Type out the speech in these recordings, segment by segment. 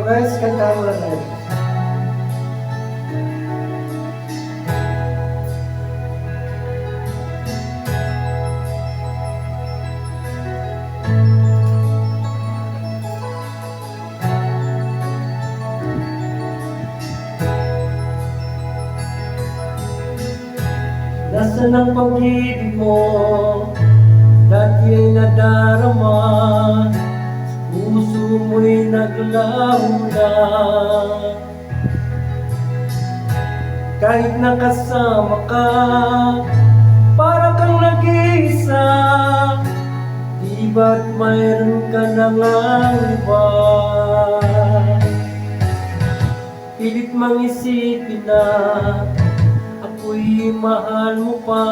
guys, kanta mo lang tayo. Nasaan ang pag-ibig mo? Dati ay nadarama, puso mo'y naglaho lang. Kahit nakasama ka, para kang nag-iisa. Di ba't mayroon ka na ngang iba? Pilit mang isipin na ako'y mahal mo pa,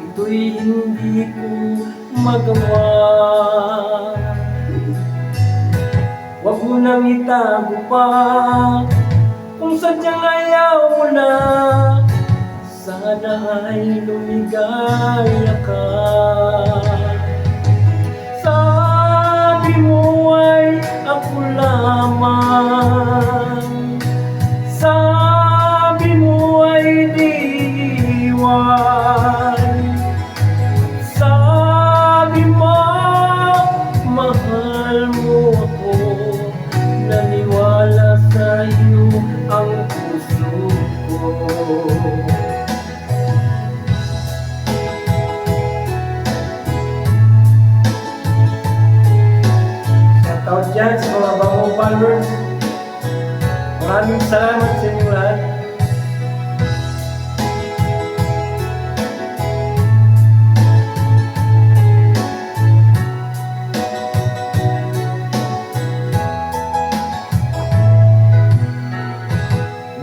ito'y hindi ko magawa. Huwag mo nang itago pa, kung sadyang ayaw mo na, sana ay lumigaya ka. Sabi mo ay ako lamang, sabi mo ay di iwan, sabi mo mahal mo ako, naniwala sa iyo ang puso ko. Shoutout dyan sa mga bagong followers. Maraming salamat sa inyo lahat.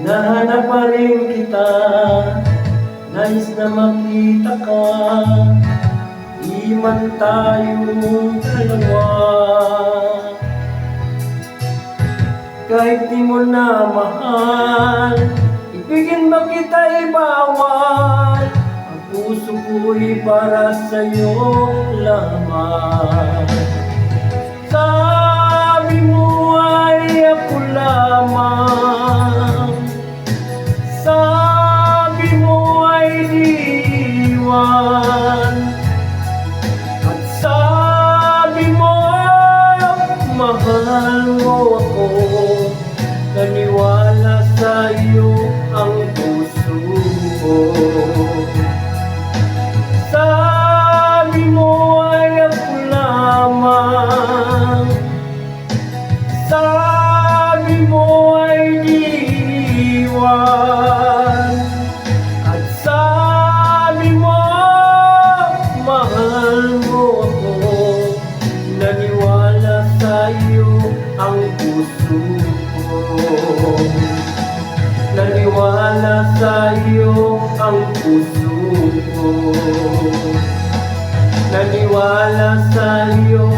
Nahanap pa rin kita, nais na makita ka, di man tayo dalawa. Kahit di mo na mahal, ibigin ba kita ibawal, ang puso ko'y para sa'yo lamang. Sabi mo ay ako lamang, sabi mo ay di iwan, at sabi mo mahal mo ako, naniwala sa iyo ang puso ko. Sabi mo ay ako lamang, sabi mo ay di iwan, at sabi mo mahal mo ako, naniwala sa iyo ang puso ko. Naniwala sa iyo ang puso ko. Naniwala sa iyo